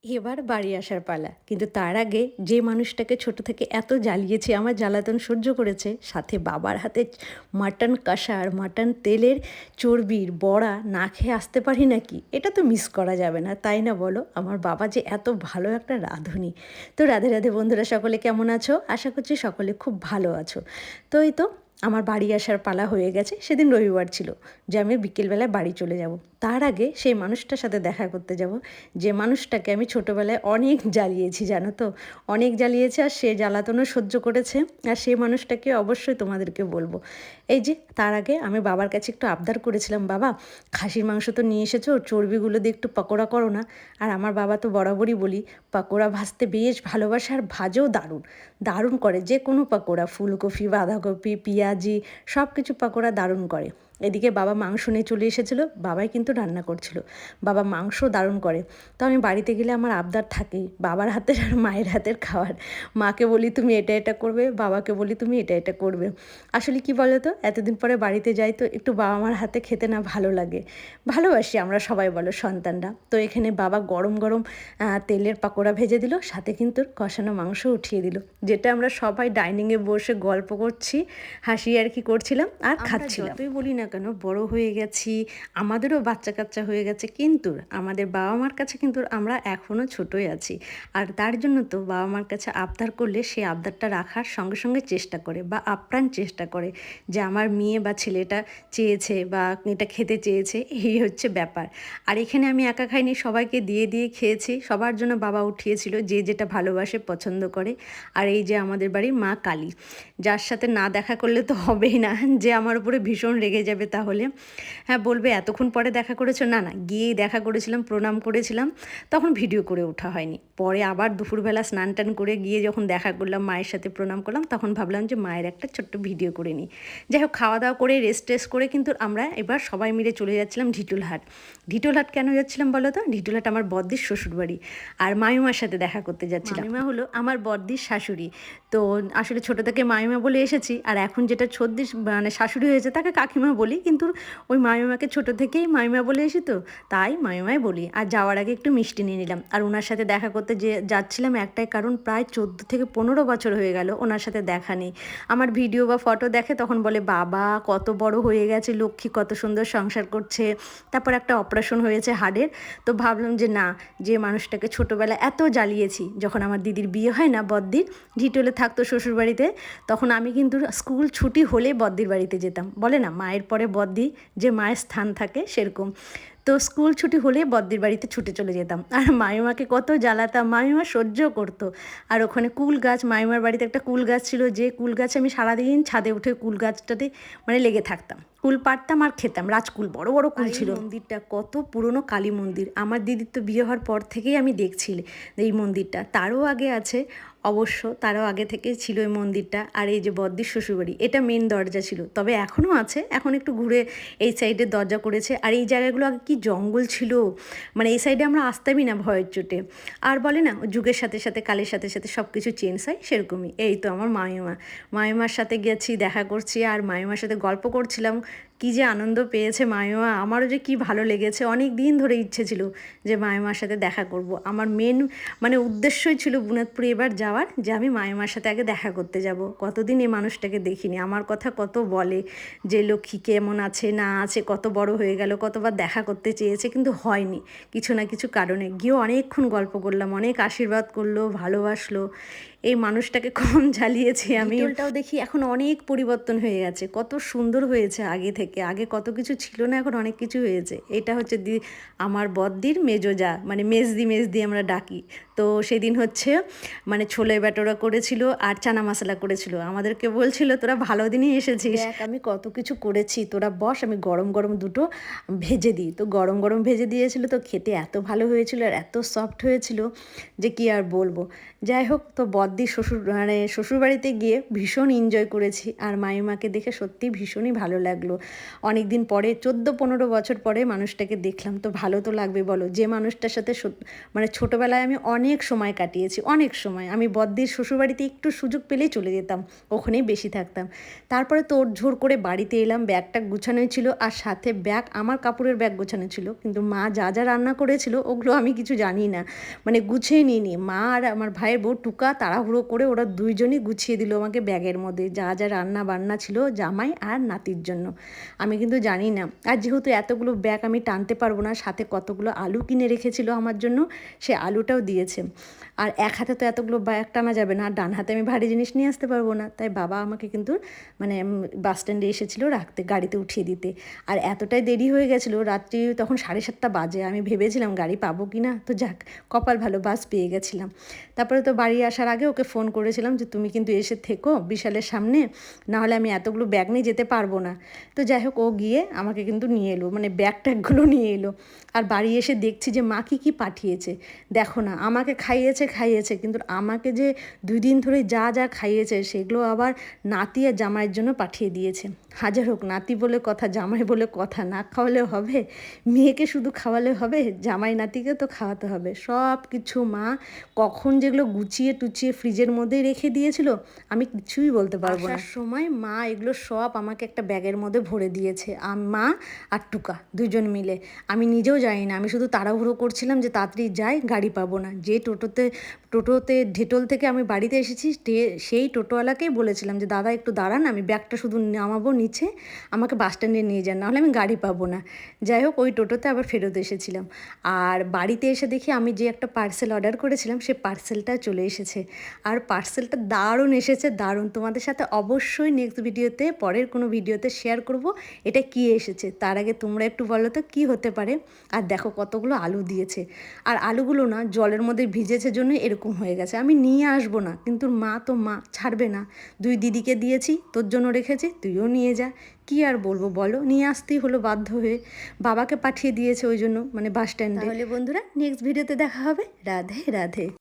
এবার বাড়ি আসার পালা। কিন্তু তার আগে যে মানুষটাকে ছোট থেকে এত জ্বালিয়েছে, আমার জ্বালাতন সহ্য করেছে, সাথে বাবার হাতে মাটন কষা আর মাটন তেলের চর্বির বড়া না খেয়ে আসতে পারি নাকি? এটা তো মিস করা যাবে না, তাই না বলো? আমার বাবা যে এত ভালো একটা রাঁধুনি। তো রাধে রাধে বন্ধুরা, সকলে কেমন আছো? আশা করছি সকলে খুব ভালো আছো। তো এই তো আমার বাড়ি আসার পালা হয়ে গেছে। সেদিন রবিবার ছিল, যে আমি বিকেলবেলায় বাড়ি চলে যাব। তার আগে সেই মানুষটার সাথে দেখা করতে যাব, যে মানুষটাকে আমি ছোটোবেলায় অনেক জ্বালিয়েছি, জানো তো, অনেক জ্বালিয়েছি। আর সে জ্বালাতনও সহ্য করেছে। আর সেই মানুষটাকে অবশ্যই তোমাদেরকে বলবো। এই যে তার আগে আমি বাবার কাছে একটু আবদার করেছিলাম, বাবা খাসির মাংস তো নিয়ে এসেছো, চর্বিগুলো দিয়ে একটু পকোড়া করো না। আর আমার বাবা তো বরাবরই বলি, পকোড়া ভাজতে বেশ ভালোবাসে, আর ভাজেও দারুণ দারুণ করে। যে কোনো পকোড়া, ফুলকপি, বাঁধাকপি, পেঁয়াজি, সব কিছু পকোড়া দারুণ করে। এদিকে বাবা মাংস নিয়ে চলে এসেছিলো, বাবাই কিন্তু রান্না করছিল। বাবা মাংস দারুণ করে। তো আমি বাড়িতে গেলে আমার আবদার থাকেই বাবার হাতের আর মায়ের হাতের খাওয়ার। মাকে বলি তুমি এটা এটা করবে, বাবাকে বলি তুমি এটা এটা করবে। আসলে কি বলো তো, এতদিন পরে বাড়িতে যাই তো একটু বাবা মার হাতে খেতে না ভালো লাগে। ভালোবাসি আমরা সবাই, বলো সন্তানরা। তো এখানে বাবা গরম গরম তেলের পাকোড়া ভেজে দিল, সাথে কিন্তু কষানো মাংস উঠিয়ে দিল, যেটা আমরা সবাই ডাইনিংয়ে বসে গল্প করছি, হাসি আর কি করছিলাম আর খাচ্ছিলাম। যতই বলি না কেন, বড় হয়ে গেছি, আমাদেরও বাচ্চা কাচ্চা হয়ে গেছে, কিন্তু আমাদের বাবা মার কাছে কিন্তু আমরা এখনও ছোটোই আছি। আর তার জন্য তো বাবা মার কাছে আবদার করলে সেই আবদারটা রাখার সঙ্গে সঙ্গে চেষ্টা করে, বা আপ্রাণ চেষ্টা করে, যে আমার মেয়ে বা ছেলেটা চেয়েছে বা এটা খেতে চেয়েছে, এই হচ্ছে ব্যাপার। আর এখানে আমি একা খাইনি, সবাইকে দিয়ে দিয়ে খেয়েছি। সবার জন্য বাবা উঠিয়েছিল, যে যেটা ভালোবাসে পছন্দ করে। আর এই যে আমাদের বাড়ির মা কালী, যার সাথে না দেখা করলে তো হবেই না, যে আমার উপরে ভীষণ রেগে যাবে তাহলে। হ্যাঁ, বলবে এতক্ষণ পরে দেখা করেছো। না না, গিয়েই দেখা করেছিলাম, প্রণাম করেছিলাম। তখন ভিডিও করে ওঠা হয়নি। পরে আবার দুপুরবেলা স্নান টান করে গিয়ে যখন দেখা করলাম, মায়ের সাথে প্রণাম করলাম, তখন ভাবলাম যে মায়ের একটা ছোট্ট ভিডিও করে নিই। যাই হোক, খাওয়া দাওয়া করে রেস্ট টেস্ট করে কিন্তু আমরা এবার সবাই মিলে চলে যাচ্ছিলাম ঢিটুলহাট। ঢিটুলহাট কেন যাচ্ছিলাম বলো তো? ঢিটুলহাট আমার বদ্দির শ্বশুরবাড়ি, আর মামিমার সাথে দেখা করতে যাচ্ছিলাম। মামিমা হলো আমার বদ্দির শাশুড়ি। তো আসলে ছোটো থেকে মামিমা বলে এসেছি, আর এখন যেটা ছদ্দির মানে শাশুড়ি হয়েছে তাকে কাকিমা বলি, কিন্তু ওই মামিমাকে ছোটো থেকেই মামিমা বলে এসি, তো তাই মামিমাই বলি। আর যাওয়ার আগে একটু মিষ্টি নিয়ে নিলাম। আর ওনার সাথে দেখা করতে যে যাচ্ছিলাম একটাই কারণ, প্রায় 14 থেকে 15 বছর হয়ে গেল ওনার সাথে দেখা নেই। আমার ভিডিও বা ফটো দেখে তখন বলে, বাবা কত বড় হয়ে গেছে, লক্ষ্মী কত সুন্দর সংসার করছে। তারপর একটা অপারেশন হয়েছে হাড়ের। তো ভাবলাম যে না, যে মানুষটাকে ছোটোবেলায় এত জ্বালিয়েছি, যখন আমার দিদির বিয়ে হয় না, বদ্দির ঢিটোলে থাকতো শ্বশুরবাড়িতে, তখন আমি কিন্তু স্কুল ছুটি হলে বদ্দির বাড়িতে যেতাম। বলে না মায়ের পরে বদ্দি, যে মায়ের স্থান থাকে সেরকম। তো স্কুল ছুটি হলে বদ্দির বাড়িতে ছুটে চলে যেতাম। আর মামিমাকে কত জ্বালাতাম, মামিমা সহ্য করতো। আর ওখানে কুল গাছ, মামিমার বাড়িতে একটা কুল গাছ ছিল, যে কুল গাছে আমি সারাদিন ছাদে উঠে কুল গাছটাতে মানে লেগে থাকতাম, কুল পাড়তাম আর খেতাম। রাজকুল, বড় বড় কুল ছিল। মন্দিরটা কত পুরনো কালী মন্দির, আমার দিদির তো বিয়ে হওয়ার পর থেকেই আমি দেখছি এই মন্দিরটা। তারও আগে আছে অবশ্য, তারও আগে থেকে ছিল এই মন্দিরটা। আর এই যে বদ্দির শ্বশুরবাড়ি, এটা মেন দরজা ছিল, তবে এখনও আছে, এখন একটু ঘুরে এই সাইডে দরজা করেছে। আর এই জায়গাগুলো আগে কি জঙ্গল ছিল, মানে এই সাইডে আমরা আসতামই না ভয়ের চোটে। আর বলে না যুগের সাথে সাথে, কালের সাথে সাথে সব কিছু চেঞ্জ হয়, সেরকমই। এই তো আমার মামিমা, মামিমার সাথে গেছি, দেখা করছি, আর মামিমার সাথে গল্প করছিলাম। কী যে আনন্দ পেয়েছে মামিমা, আমারও যে কী ভালো লেগেছে। অনেক দিন ধরে ইচ্ছে ছিল যে মামিমার সাথে দেখা করব। আমার মেন মানে উদ্দেশ্যই ছিল বুনাদপুরে এবার যাওয়ার, যে আমি মামিমার সাথে আগে দেখা করতে যাব। কতদিন এই মানুষটাকে দেখিনি, আমার কথা কত বলে, যে লক্ষ্মী কেমন আছে না আছে, কত বড় হয়ে গেল, কতবার দেখা করতে চেয়েছে, কিন্তু হয়নি কিছু না কিছু কারণে। গিয়েও অনেকক্ষণ গল্প করলাম, অনেক আশীর্বাদ করলো, ভালোবাসলো। এই মানুষটাকে কম জ্বালিয়েছি আমি। টোলটাও দেখি এখন অনেক পরিবর্তন হয়ে গেছে, কত সুন্দর হয়েছে আগে থেকে। আগে কত কিছু ছিল না, এখন অনেক কিছু হয়েছে। এটা হচ্ছে আমার বদ্দির মেজো, মানে মেজদি মেজদি আমরা ডাকি। তো সেদিন হচ্ছে মানে ছোলে বাটোরা করেছিল আর চানা মশলা করেছিল। আমাদেরকে বলছিল তোরা ভালো দিনই এসেছিস, দেখ আমি কত কিছু করেছি, তোরা বস, আমি গরম গরম দুটো ভেজে দিই। তো গরম গরম ভেজে দিয়েছিল, তো খেতে এত ভালো হয়েছিল আর এত সফট হয়েছিল যে কি আর বলবো। যাই হোক, তো বদ্দির মানে শ্বশুরবাড়িতে গিয়ে ভীষণ এনজয় করেছি। আর মামিমাকে দেখে সত্যি ভীষণই ভালো লাগলো। অনেক দিন পরে, 14-15 বছর পরে মানুষটাকে দেখলাম, তো ভালো তো লাগবে বলো। যে মানুষটার সাথে মানে ছোটোবেলায় আমি অনেক অনেক সময় কাটিয়েছি, অনেক সময়। আমি বদ্দির শ্বশুরবাড়িতে একটু সুযোগ পেলেই চলে যেতাম, ওখানেই বেশি থাকতাম। তারপরে তো ঝোর করে বাড়িতে এলাম, ব্যাগটা গুছানোই ছিল, আর সাথে ব্যাগ, আমার কাপড়ের ব্যাগ গোছানো ছিল। কিন্তু মা যা যা রান্না করেছিল ওগুলো আমি কিছু জানি না, মানে গুছিয়ে নিইনি। মা আর আমার ভাইয়ের বউ টুকা তাড়াহুড়ো করে ওরা দুইজনই গুছিয়ে দিল আমাকে ব্যাগের মধ্যে যা যা রান্না বান্না ছিল জামাই আর নাতির জন্য। আমি কিন্তু জানি না। আর যেহেতু এতগুলো ব্যাগ আমি টানতে পারবো না, সাথে কতগুলো আলু কিনে রেখেছিল আমার জন্য, সে আলুটাও দিয়েছে। আর এক হাতে তো এতগুলো ব্যাগ টানা যাবে না, আর ডান হাতে আমি ভারী জিনিস নিয়ে আসতে পারবো না। তাই বাবা আমাকে কিন্তু মানে বাস স্ট্যান্ডে এসেছিলো রাখতে, গাড়িতে উঠিয়ে দিতে। আর এতটাই দেরি হয়ে গেছিলো, রাত্রি তখন 7:30 বাজে। আমি ভেবেছিলাম গাড়ি পাবো কি না, তো যাক কপাল ভালো, বাস পেয়ে গেছিলাম। তারপরে তো বাড়ি আসার আগে ওকে ফোন করেছিলাম যে তুমি কিন্তু এসে থেকো বিশালের সামনে, নাহলে আমি এতগুলো ব্যাগ নিয়ে যেতে পারবো না। তো যাই হোক, ও গিয়ে আমাকে কিন্তু নিয়ে এলো, মানে ব্যাগ ট্যাগগুলো নিয়ে এলো। আর বাড়ি এসে দেখছি যে মা কী পাঠিয়েছে। দেখো না, আমাকে খাইয়েছে, কিন্তু আমাকে যে 2 দিন ধরে যা যা খাইয়েছে সেগুলো আবার নাতি আর জামাইয়ের জন্য পাঠিয়ে দিয়েছে। হাজার হোক, নাতি বলে কথা, জামাই বলে কথা, না খাওয়ালে হবে? মেয়েকে শুধু খাওয়ালে হবে? জামাই নাতিকে তো খাওয়াতে হবে। সব কিছু মা কখন যেগুলো গুছিয়ে টুচিয়ে ফ্রিজের মধ্যেই রেখে দিয়েছিল, আমি কিছুই বলতে পারবো না। সময় মা এগুলো সব আমাকে একটা ব্যাগের মধ্যে ভরে দিয়েছে, মা আর টুকা দুজন মিলে। আমি নিজেও জানি না, আমি শুধু তাড়াহুড়ো করছিলাম যে তাড়াতাড়ি যাই, গাড়ি পাবো না। যে টোটোতে ঢেটল থেকে আমি বাড়িতে এসেছি, সেই টোটোওয়ালাকেই বলেছিলাম যে দাদা একটু দাঁড়ান, আমি ব্যাগটা শুধু নামাবো নিচে, আমাকে বাস স্ট্যান্ডে নিয়ে যান, নাহলে আমি গাড়ি পাবো না। যাই হোক, ওই টোটোতে আবার ফেরত এসেছিলাম। আর বাড়িতে এসে দেখি আমি যে একটা পার্সেল অর্ডার করেছিলাম, সে পার্সেলটা চলে এসেছে। আর পার্সেলটা দারুণ এসেছে, দারুণ। তোমাদের সাথে অবশ্যই নেক্সট ভিডিওতে, পরের কোনো ভিডিওতে শেয়ার করব এটা কি এসেছে। তার আগে তোমরা একটু বলো তো কী হতে পারে। আর দেখো কতগুলো আলু দিয়েছে, আর আলুগুলো না জলের মধ্যে ভিজেছে জন্য এরকম হয়ে গেছে। আমি নিয়ে আসবো না, কিন্তু মা তো মা, ছাড়বে না। 2 দিদিকে দিয়েছি, তোর জন্য রেখেছি, তুইও নিয়ে যা। কি আর বলবো বলো, নিয়ে আসতেই হলো বাধ্য হয়ে। বাবাকে পাঠিয়ে দিয়েছে ওই জন্য, মানে বাস স্ট্যান্ডে। তাহলে বন্ধুরা, নেক্সট ভিডিওতে দেখা হবে। রাধে রাধে।